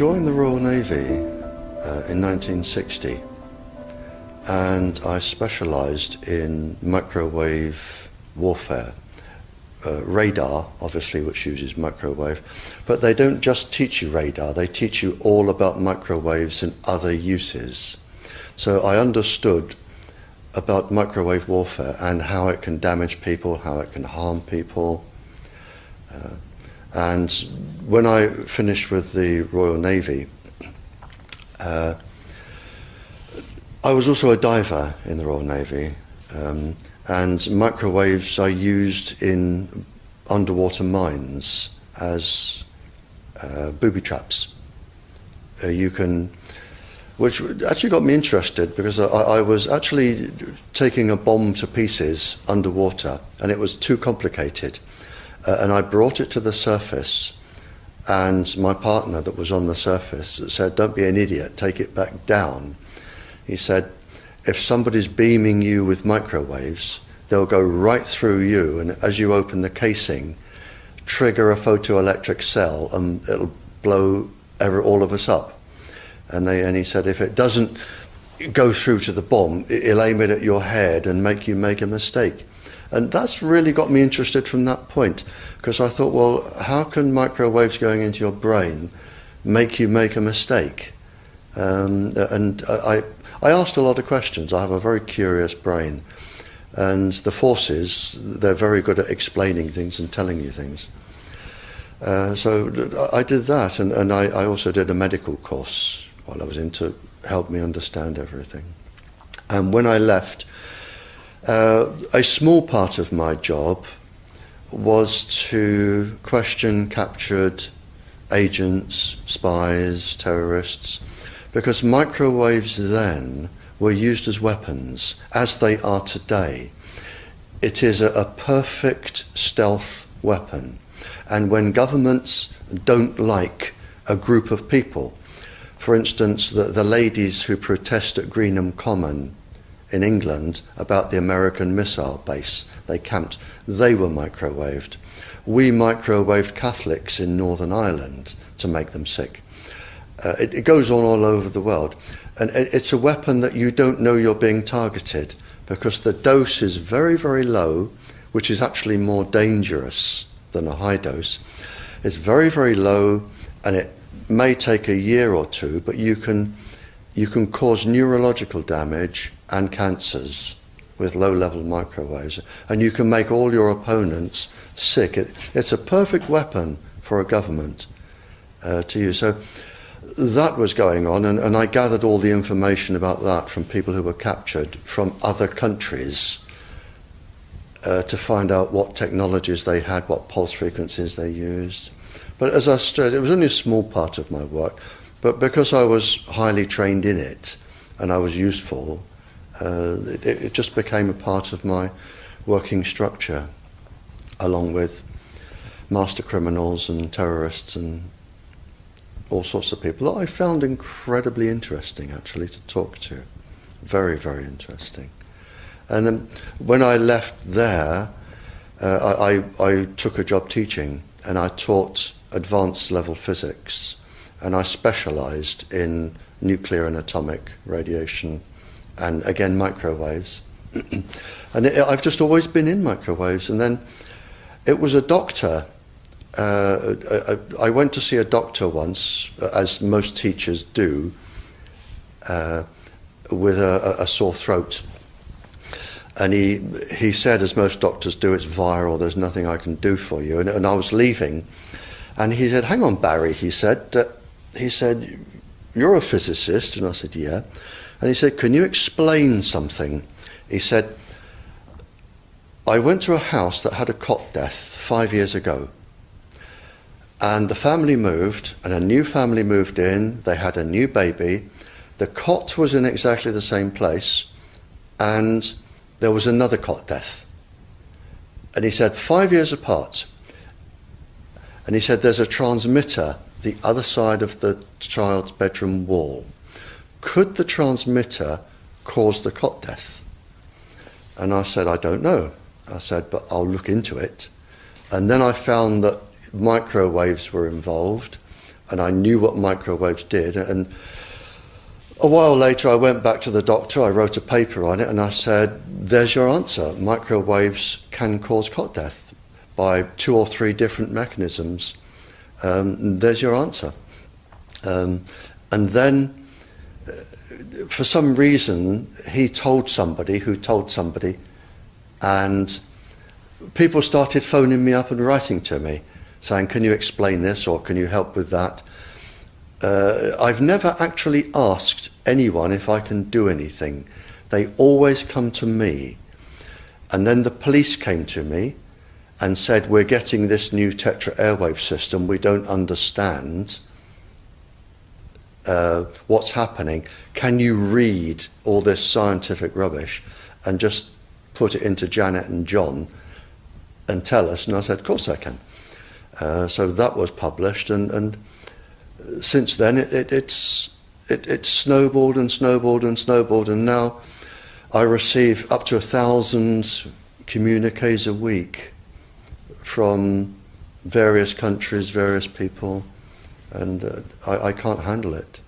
Joined the Royal Navy in 1960, and I specialised in microwave warfare. Radar, obviously, which uses microwave, but they don't just teach you radar, they teach you all about microwaves and other uses. So I understood about microwave warfare and how it can damage people, how it can harm people. And when I finished with the Royal Navy, I was also a diver in the Royal Navy. And microwaves are used in underwater mines as booby traps. Which actually got me interested, because I was actually taking a bomb to pieces underwater, and it was too complicated. And I brought it to the surface, and my partner that was on the surface said, "Don't be an idiot, take it back down." He said, if somebody's beaming you with microwaves, they'll go right through you, and as you open the casing, trigger a photoelectric cell, and it'll blow all of us up. And he said, if it doesn't go through to the bomb, it'll aim it at your head and make you make a mistake. And that's really got me interested from that point, because I thought, well, how can microwaves going into your brain make you make a mistake? I asked a lot of questions. I have a very curious brain. And the forces, they're very good at explaining things and telling you things. So I did that, and I also did a medical course while I was in to help me understand everything. And when I left, a small part of my job was to question captured agents, spies, terrorists, because microwaves then were used as weapons, as they are today. It is a perfect stealth weapon. And when governments don't like a group of people, for instance, the ladies who protest at Greenham Common in England about the American missile base they camped, they were microwaved. We microwaved Catholics in Northern Ireland to make them sick. It goes on all over the world. And it's a weapon that you don't know you're being targeted, because the dose is very, very low, which is actually more dangerous than a high dose. It's very, very low, and it may take a year or two, but you can cause neurological damage and cancers with low-level microwaves, and you can make all your opponents sick. It's a perfect weapon for a government to use. So that was going on, and I gathered all the information about that from people who were captured from other countries to find out what technologies they had, what pulse frequencies they used. But as I said, it was only a small part of my work, but because I was highly trained in it and I was useful, it just became a part of my working structure, along with master criminals and terrorists and all sorts of people that I found incredibly interesting, actually, to talk to. Very, very interesting. And then when I left there, I took a job teaching, and I taught advanced level physics, and I specialised in nuclear and atomic radiation, and again microwaves. And I've just always been in microwaves. And then it was a doctor. I went to see a doctor once, as most teachers do, with a sore throat. And he said, as most doctors do, it's viral, there's nothing I can do for you. And I was leaving, and he said, "Hang on, Barry," he said, "you're a physicist." And I said, "Yeah." And he said, "Can you explain something?" He said, "I went to a house that had a cot death 5 years ago. And the family moved, and a new family moved in, they had a new baby. The cot was in exactly the same place, and there was another cot death." And he said, 5 years apart. And he said, "There's a transmitter the other side of the child's bedroom wall. Could the transmitter cause the cot death?" And I said, "I don't know." I said, "But I'll look into it." And then I found that microwaves were involved, and I knew what microwaves did. And a while later, I went back to the doctor, I wrote a paper on it, and I said, there's your answer. Microwaves can cause cot death by 2 or 3 different mechanisms. There's your answer. And then, for some reason, he told somebody who told somebody, and people started phoning me up and writing to me, saying, can you explain this, or can you help with that? I've never actually asked anyone if I can do anything. They always come to me. And then the police came to me and said, we're getting this new tetra airwave system, we don't understand what's happening. Can you read all this scientific rubbish and just put it into Janet and John and tell us? And I said, of course I can. So that was published, and since then it snowballed and snowballed and snowballed, and now I receive up to 1,000 communiques a week from various countries, various people, and I can't handle it.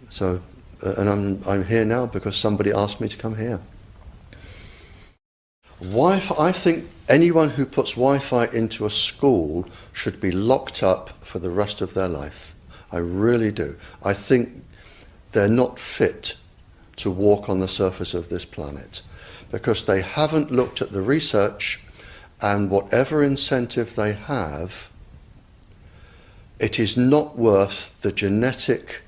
So, and I'm here now because somebody asked me to come here. Wi-Fi, I think anyone who puts Wi-Fi into a school should be locked up for the rest of their life. I really do. I think they're not fit to walk on the surface of this planet because they haven't looked at the research, and whatever incentive they have, it is not worth the genetic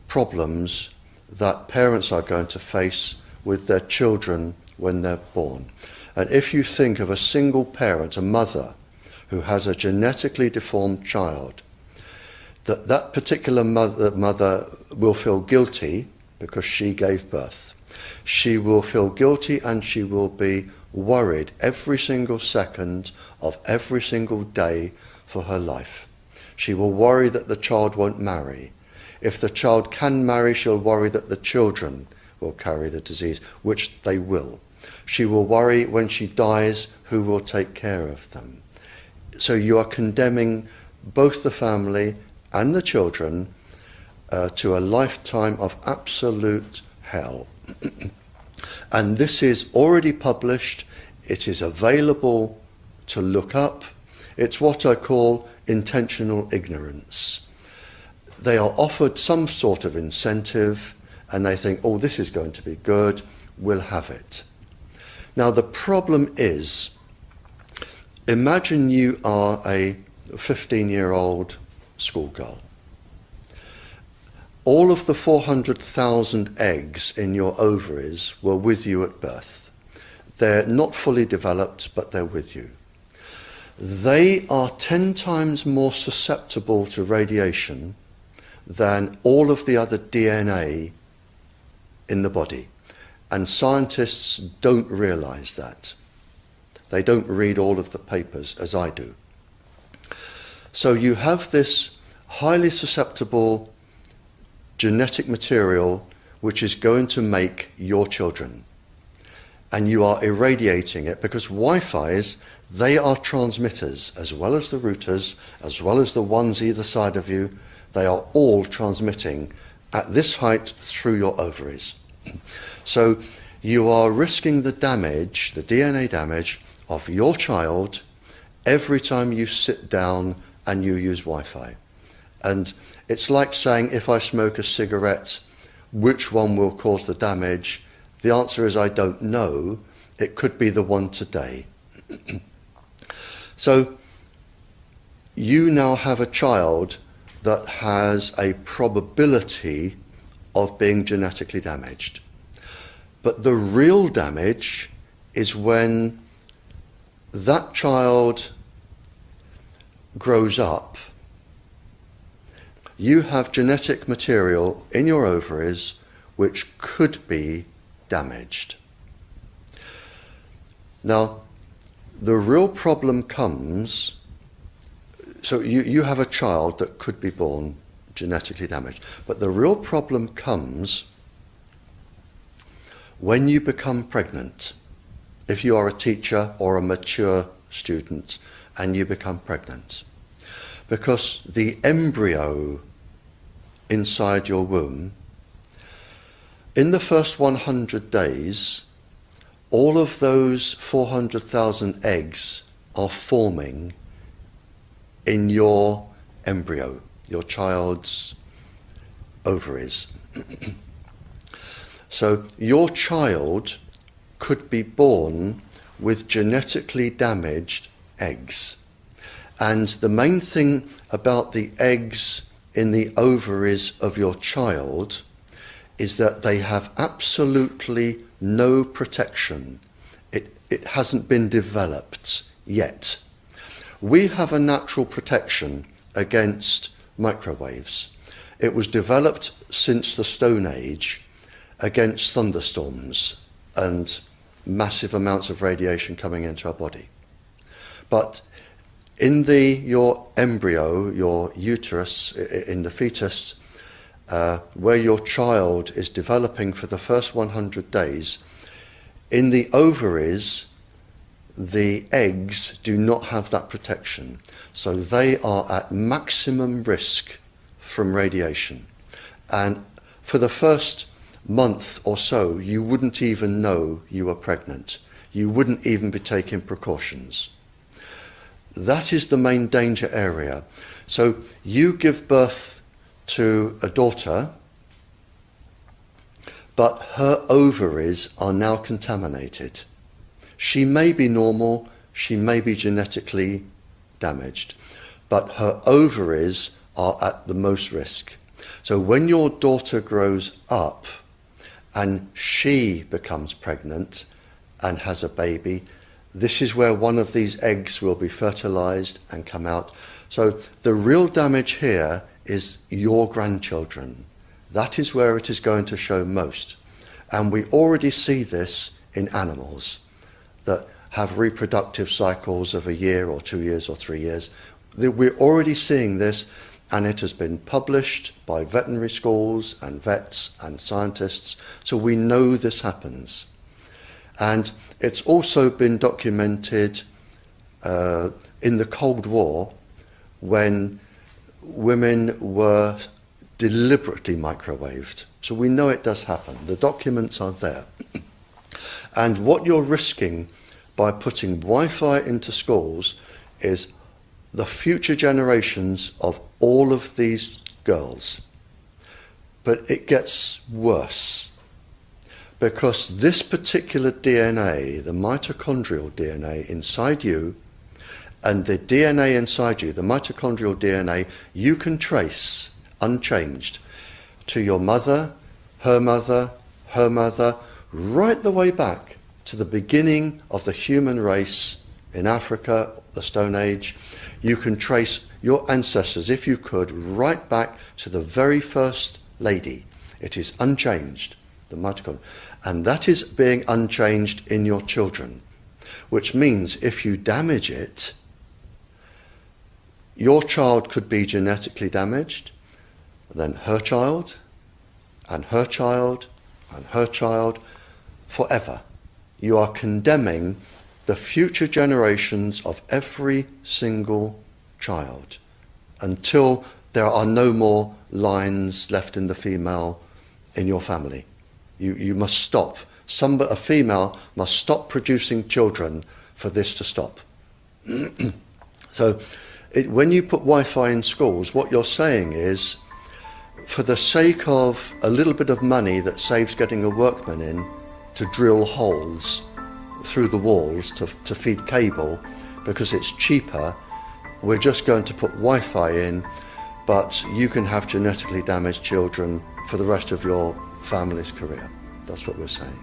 problems that parents are going to face with their children when they're born. And if you think of a single parent, a mother, who has a genetically deformed child, that particular mother will feel guilty because she gave birth. She will feel guilty, and she will be worried every single second of every single day for her life. She will worry that the child won't marry. If the child can marry, she'll worry that the children will carry the disease, which they will. She will worry when she dies who will take care of them. So you are condemning both the family and the children to a lifetime of absolute hell. And this is already published. It is available to look up. It's what I call intentional ignorance. They are offered some sort of incentive, and they think, oh, this is going to be good, we'll have it. Now, the problem is, imagine you are a 15-year-old schoolgirl. All of the 400,000 eggs in your ovaries were with you at birth. They're not fully developed, but they're with you. They are 10 times more susceptible to radiation than all of the other DNA in the body. And scientists don't realize that. They don't read all of the papers as I do. So you have this highly susceptible genetic material which is going to make your children. And you are irradiating it because Wi-Fi's, they are transmitters as well as the routers, as well as the ones either side of you. They are all transmitting at this height through your ovaries. So you are risking the damage, the DNA damage of your child every time you sit down and you use Wi-Fi. And it's like saying, if I smoke a cigarette, which one will cause the damage? The answer is I don't know. It could be the one today. So you now have a child that has a probability of being genetically damaged. But the real damage is when that child grows up. You have genetic material in your ovaries which could be damaged. Now, the real problem comes, so you have a child that could be born genetically damaged, but the real problem comes when you become pregnant. If you are a teacher or a mature student and you become pregnant. because the embryo inside your womb, in the first 100 days, all of those 400,000 eggs are forming in your embryo, your child's ovaries. So your child could be born with genetically damaged eggs. And the main thing about the eggs in the ovaries of your child is that they have absolutely no protection. It hasn't been developed yet. We have a natural protection against microwaves. It was developed since the Stone Age against thunderstorms and massive amounts of radiation coming into our body. But in your embryo, your uterus, in the fetus, where your child is developing for the first 100 days, in the ovaries, the eggs do not have that protection. So they are at maximum risk from radiation. And for the first month or so, you wouldn't even know you were pregnant. You wouldn't even be taking precautions. That is the main danger area. So you give birth to a daughter, but her ovaries are now contaminated. She may be normal, she may be genetically damaged, but her ovaries are at the most risk. So when your daughter grows up and she becomes pregnant and has a baby, this is where one of these eggs will be fertilized and come out. So the real damage here is your grandchildren. That is where it is going to show most. And we already see this in animals that have reproductive cycles of a year or 2 years or 3 years. We're already seeing this, and it has been published by veterinary schools and vets and scientists, so we know this happens. And it's also been documented in the Cold War, when women were deliberately microwaved. So we know it does happen. The documents are there. And what you're risking by putting Wi-Fi into schools is the future generations of all of these girls. But it gets worse, because this particular DNA, the mitochondrial DNA inside you, and the DNA inside you, the mitochondrial DNA, you can trace unchanged to your mother, her mother, her mother, right the way back to the beginning of the human race in Africa, the Stone Age. You can trace your ancestors, if you could, right back to the very first lady. It is unchanged, the mitochondria. And that is being unchanged in your children, which means if you damage it, your child could be genetically damaged, then her child, and her child, and her child, forever. You are condemning the future generations of every single child until there are no more lines left in the female in your family. You must stop. A female must stop producing children for this to stop. So when you put Wi-Fi in schools, what you're saying is, for the sake of a little bit of money that saves getting a workman in to drill holes through the walls to feed cable, because it's cheaper, we're just going to put Wi-Fi in, but you can have genetically damaged children for the rest of your family's career. That's what we're saying.